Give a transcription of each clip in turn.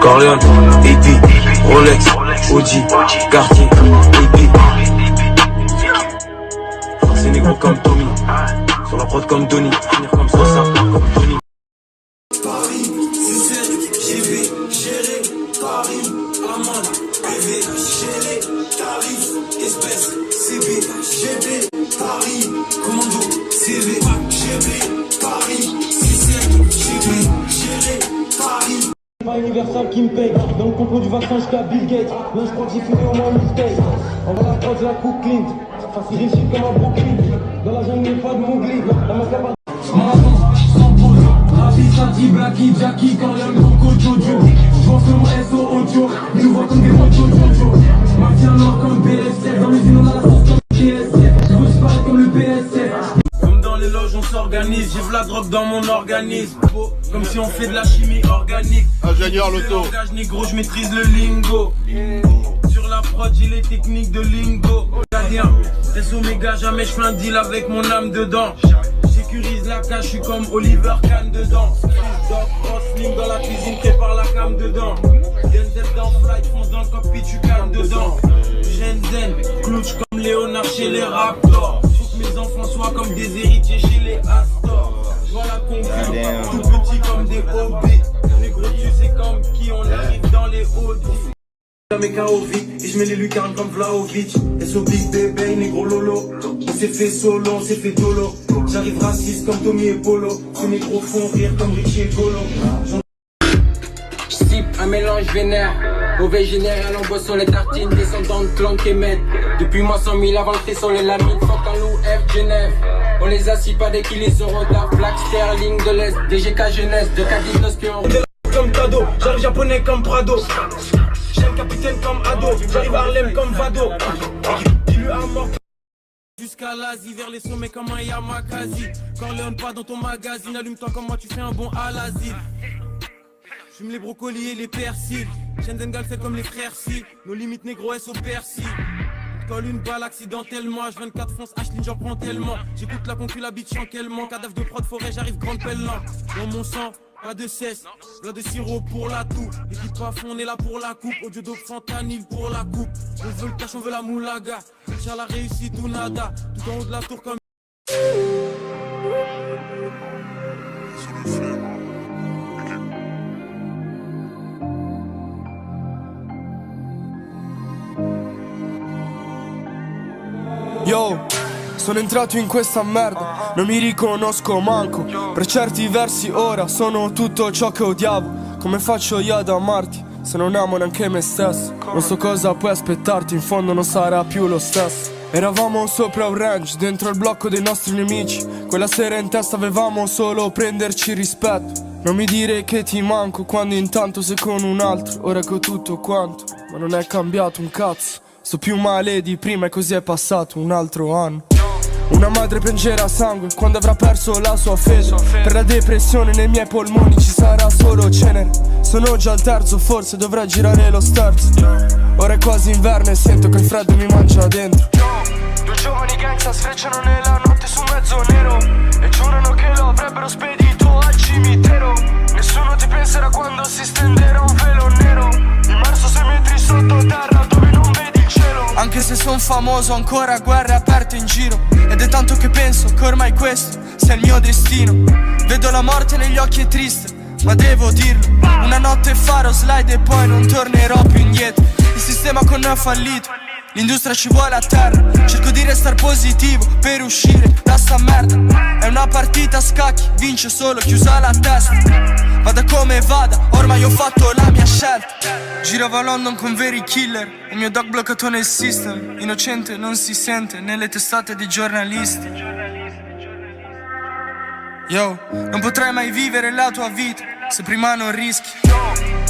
Corleone, AP, Rolex, Audi, Cartier, AP. C'est négro comme Tommy, sur la prod comme Donny, finir comme Sosa, comme Tony. Paris, CZ, GB, géré, Paris, amende, PV, géré, tarif, espèce, CB, GB, Paris, commando, CV, GB, Paris, CZ, GB, géré, Paris. Pas Universal qui me paye, dans le complot du vaccin jusqu'à Bill Gates. Là je crois que j'ai fumé au moins une mixtape. On va la prod, la coupe clean. Facile réussite comme un Brooklyn. Dans la jungle, y'a pas de Mowgli. La masque a pas de marathon, sans pause. Ravi, Sati, Blacky, Jackie, Corleone, Coco, Jojo. J'pense que mon SO audio, ils nous voient comme des motos Jojo. Maintien noir comme BSF, dans l'usine on a la sauce comme TSF. Je veux se parler comme le PSF. Comme dans les loges on s'organise, j'ai la drogue dans mon organisme. Comme si on fait de la chimie organique. Ingénieur loto. Langage négro, je maîtrise le lingo. Sur la prod, j'ai les techniques de lingo. Gardien, S Omega, jamais je fais un deal avec mon âme dedans. Sécurise la cage, je suis comme Oliver Kahn dedans. Dog, cross, dans la cuisine, prépare la cam dedans. Denzel dans flight, fonce dans le cockpit, tu calmes dedans. Shenzhen, clouch comme Léonard chez les Raptors. Faut que mes enfants soient comme des héritiers chez les Astor. Voilà qu'on vit, tout petit comme des hobbies. Négro, tu sais comme qui on arrive dans les Audi. Jamais KO vite, et je mets les lucarnes comme Vlaovic. SO Big Bébé, négro Lolo. On s'est fait solo, on s'est fait dolo. J'arrive raciste comme Tommy et Polo. Ces négros font rire comme Richie et Golo. J'sipe un mélange vénère. Mauvais général, on bosse sur les tartines. Descendant de clan Kemet. Depuis moi 100 000 avant le frisson, les lamines. Fuck un loup F Genève. On les assit pas dès qu'ils les auront d'art. Black Sterling de l'Est. DGK Jeunesse. De Cadinos Pion. Comme Tado, j'arrive japonais comme Prado. J'aime capitaine comme Ado. J'arrive à Harlem comme Vado. Dis-lui à mort. Jusqu'à l'Asie, vers les sommets comme un Yamakasi. Corleone pas dans ton magazine. Allume-toi comme moi, tu fais un bon à l'asile. J'fume les brocolis et les persils. Shenzhen Galfet comme les frères Si. Nos limites négro S au persil. Colle une balle accidentellement. H24 fonce Ashlyn, j'en prends tellement. J'écoute la concu, la bitch tranquillement. Cadavre de prod forêt, j'arrive grande pelle lent. Dans mon sang, pas de cesse. Plein de sirop pour la toux. Équipe pas fond, on est là pour la coupe. Audio dope fentanyl pour la coupe. On veut le cash, on veut la moulaga. Cherche la réussite ou nada. Tout en haut de la tour comme. Yo, sono entrato in questa merda, non mi riconosco manco. Per certi versi ora sono tutto ciò che odiavo. Come faccio io ad amarti se non amo neanche me stesso? Non so cosa puoi aspettarti, in fondo non sarà più lo stesso. Eravamo sopra un range, dentro il blocco dei nostri nemici. Quella sera in testa avevamo solo prenderci rispetto. Non mi dire che ti manco quando intanto sei con un altro. Ora che ho tutto quanto, ma non è cambiato un cazzo. Sto più male di prima e così è passato un altro anno. Una madre piangerà sangue quando avrà perso la sua fede. Per la depressione nei miei polmoni ci sarà solo cenere. Sono già al terzo, forse dovrei girare lo sterzo. Ora è quasi inverno e sento che il freddo mi mangia dentro. Due giovani gangsta sfrecciano nella notte su mezzo nero e giurano che lo avrebbero spedito al cimitero. Nessuno ti penserà quando si stenderà un velo nero. Immerso 6 metri sottoterra dove non vedi il cielo. Anche se son famoso ancora guerre aperte in giro. Ed è tanto che penso che ormai questo sia il mio destino. Vedo la morte negli occhi, è triste, ma devo dirlo. Una notte farò slide e poi non tornerò più indietro. Il sistema con noi è fallito, l'industria ci vuole a terra. Cerco di restare positivo per uscire da sta merda. È una partita a scacchi, vince solo chiusa la testa. Vada come vada, ormai ho fatto la mia scelta. Giravo a London con veri killer, il mio dog bloccato nel system. Innocente non si sente nelle testate dei giornalisti. Yo, non potrai mai vivere la tua vita se prima non rischi.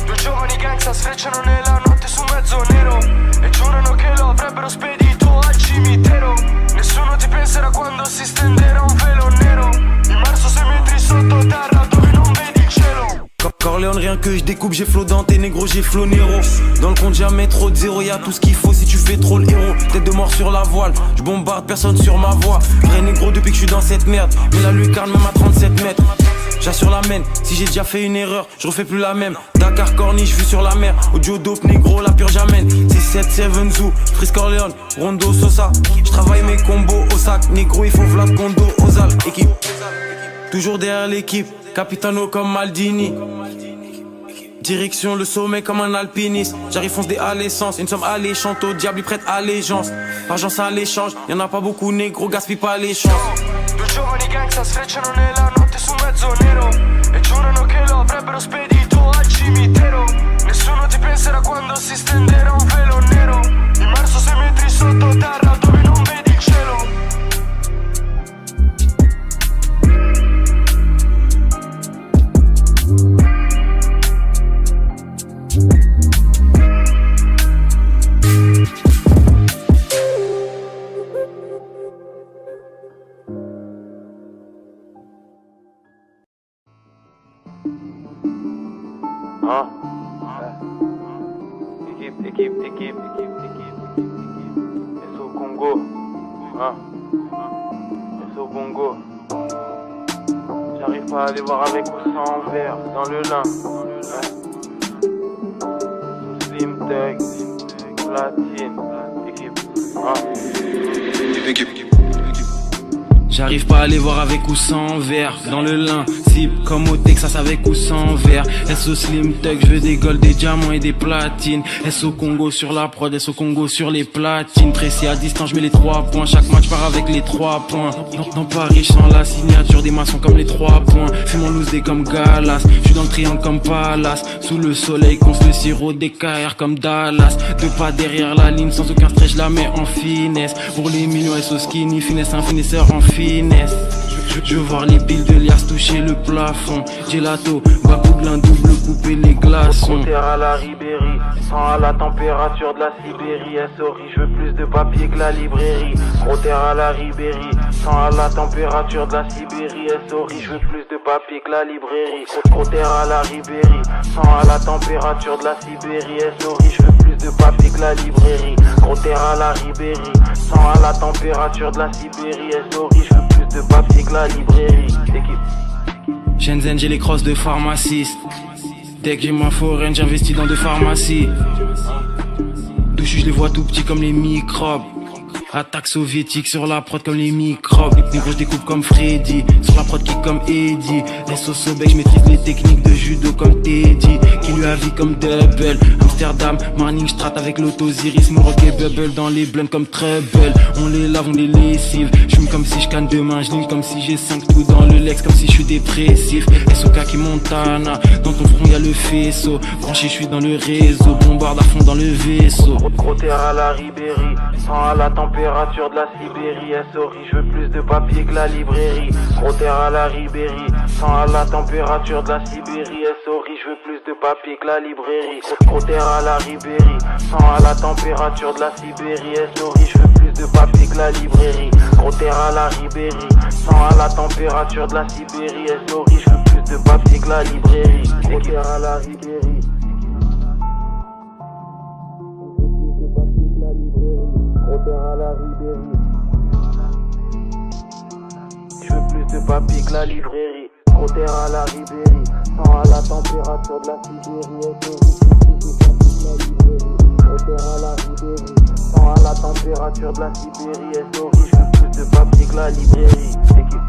Due giovani gangsta sfrecciano nella notte su mezzo nero e giurano che lo avrebbero spedito al cimitero. Nessuno ti penserà quando si stenderà un velo nero. Immerso 6 metri sottoterra dove non vedi il cielo. Corleone, rien que je découpe, j'ai flow dans tes négros, j'ai flow Nero. Dans le compte jamais trop de zéro, y'a tout ce qu'il faut si tu fais trop le héros. Tête de mort sur la voile, je bombarde personne sur ma voie. Vrai négro depuis que je suis dans cette merde, mais la lucarne même à 37 mètres. j'assure la mène. Si j'ai déjà fait une erreur, je refais plus la même. Dakar, Corniche, vue sur la mer. Audio dope, négro, la purge amène. 6-7-7 Zoo, Frisk Orléans, Rondo, Sosa. Je travaille mes combos au sac. Négro, il faut Vlad Kondo, Ozal. Équipe, toujours derrière l'équipe. Capitano comme Maldini. Direction le sommet comme un alpiniste. J'arrive fonce des à l'essence. Une somme alléchante au diable, il prête allégeance. Argent ça l'échange, y'en a pas beaucoup négro, gaspille pas les chances. Due giovani gang s'affrecciano nella notte su mezzo nero e giurano che lo avrebbero spedito al cimitero. Nessuno ti penserà quando si stenderà un velo nero, immerso 6 metri sottoterra dove non vedi il cielo. Équipe. SO Congo. SO Bongo. J'arrive pas à les voir avec ou sans verre dans le lin. Slim Tug, Platine. Équipe. J'arrive pas à les voir avec ou sans verre dans le lin. Zip comme au Texas avec ou sans verre. SO Slim Tug, je veux des golds, des diamants et des platines. SO Congo sur la prod, SO Congo sur les platines. Précis à distance, je mets les 3 points. Chaque match part avec les 3 points. Dans Paris, je sens la signature des maçons comme les 3 points. Fais mon loose des comme Galas. Je suis dans le triangle comme Palace. Sous le soleil, conce le sirop des KR comme Dallas. 2 pas derrière la ligne, sans aucun stress, je la mets en finesse. Pour les millions, SO Skinny, finesse, un finesseur en finesse. Je veux voir les billes de Lias toucher le plafond. Gelato, Bakoudlin, double couper les glaçons. Terre à la Ribéry, sans à la température de la Sibérie. SORI, je veux plus de papier que la librairie. Gros terre à la Ribéry, sans à la température de la Sibérie. SORI, je veux plus de papier que la librairie. Gros terre à la Ribéry, sans à la température de la Sibérie. SORI, je veux plus de papier que la librairie. Gros terre à la Ribéry, sans à la température de la Sibérie. SORI, je veux plus de papier que la librairie. Équipe. Shenzhen, j'ai les crosses de pharmaciste. Dès que j'ai ma foraine, j'investis dans 2 pharmacies. Dessus, je les vois tout petits comme les microbes. Attaque soviétique sur la prod comme les microbes. Les gros je découpe comme Freddy. Sur la prod kick comme Eddie. SO Sobek, je maîtrise les techniques de judo comme Teddy. Qui lui a vie comme Double. Amsterdam, Marning Strat avec l'Auto-Ziris. Morocco et Bubble dans les blends comme Treble. On les lave, on les lessive. J'fume comme si je canne demain. Je ligne comme si j'ai 5 tout dans le Lex. Comme si je suis dépressif. SOK qui Montana. Dans ton front y'a le faisceau. Branché, je suis dans le réseau. Bombarde à fond dans le vaisseau. Gros terre à la Ribéry. Sans à la température de la Sibérie. SORI, je veux plus de papier que la librairie. Gros terre à la Ribéry, sans à la température de la Sibérie. SORI, je veux plus de papier que la librairie. Gros terre à la Ribéry, sans à la température de la Sibérie. SORI, je veux plus de papier que la librairie. Gros terre à la Ribéry, sans à la température de la Sibérie. SORI, je veux plus de papier que la librairie. Gros terre à la Ribéry. Gros terre à la Ribéry. Je veux plus de papier que la librairie. Gros terre à la Ribéry. Sans à la température de la Sibérie. Gros terre à la Ribéry. Sans à la température de la Sibérie. Je veux plus de papier que la librairie. Équipe.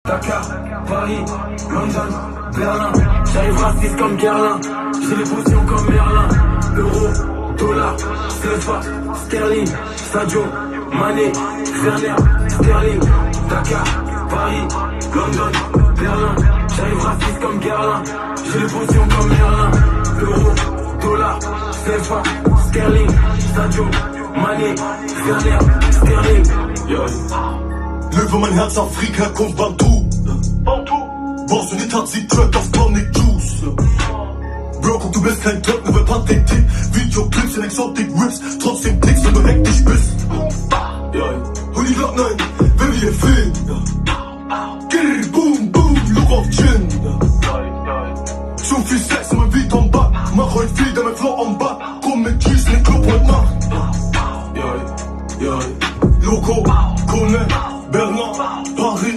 Dakar, Paris, London, Berlin. J'arrive raciste comme Guerlain. J'ai les potions comme Merlin. Euro, dollar, CFA, sterling, Sadio, Mané, Werner, Sterling. Dakar, Paris, London, Berlin. J'arrive raciste comme Guerlain. J'ai les potions comme Merlin. Euro, dollar, CFA, sterling, Sadio, Mané, Werner, Sterling. Yo. Löwe, mein Herz, Afrika, kommt Bantu. Boston, hat sie Track auf Tonic Juice. Bro, guck, du bist kein Trap, nur wer Pathetik. Videoclips in Exotic Rips, trotzdem Klicks, wenn du hektisch bist. Hui, Tony Glock 9, very fit. Grrr, boom, boom, look of chin. Zo'n vies sex en mijn wiet en bak. Maar gooi vlieg en mijn flow en bak. Kom met cheese en ik klop het nacht. Loco, Conan, Bernard, Paris.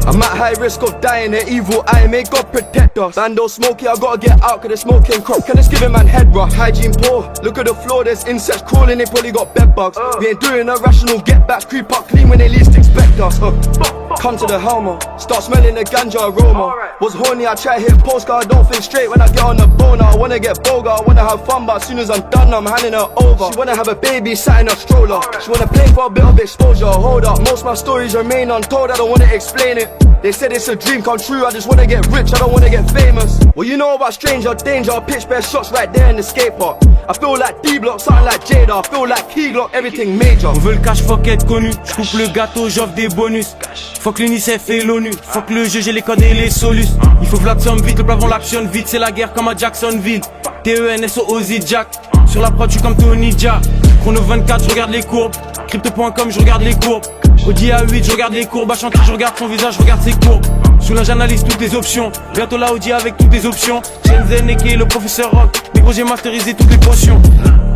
I'm at high risk of dying, the evil eye, may God protect us. Bando smoky, I gotta get out, cause the smoking crop. Can this give a man head rush? Hygiene poor, look at the floor, there's insects crawling, they probably got bed bugs. We ain't doing irrational get backs, creep up clean when they least expect us. Come to the helmet, start smelling the ganja aroma. Was horny, I try hit post, cause I don't think straight when I get on the boner. I wanna get boga, I wanna have fun, but as soon as I'm done, I'm handing her over. She wanna have a baby, sat in a stroller. She wanna play for a bit of exposure, hold up. Most of my stories remain untold, I don't wanna explain it. They said it's a dream come true, I just wanna get rich, I don't wanna get famous. Well, you know about stranger danger, pitch bare shots right there in the skate park. I feel like D-Block, something like Jada, I feel like Key Glock, everything major. On veut le cash, fuck être connu, j'coupe le gâteau, j'offre des bonus. Fuck l'UNICEF et l'ONU, fuck le jeu, j'ai les codes et les solus. Il faut Vlad somme vite, le plafond l'actionne vite, c'est la guerre comme à Jacksonville. TENSO Jack, sur la prod, j'suis comme Tony Jaa. Chrono 24, j'regarde les courbes, crypto.com, j'regarde les courbes. Audi A8, j'regarde les courbes, à Chantier, j'regarde son visage, j'regarde ses courbes. Sous j'analyse toutes les options, bientôt la Audi avec toutes les options. Shenzhen, Eke, le professeur Rock, mais gros j'ai masterisé toutes les potions.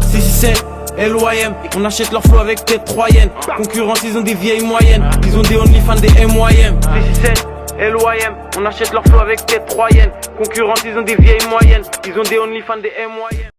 667, LYM, on achète leur flow avec tête troyenne. Concurrence, ils ont des vieilles moyennes, ils ont des OnlyFans, des MYM. 667, LYM, on achète leur flow avec tête troyenne. Concurrence, ils ont des vieilles moyennes, ils ont des OnlyFans, des MYM.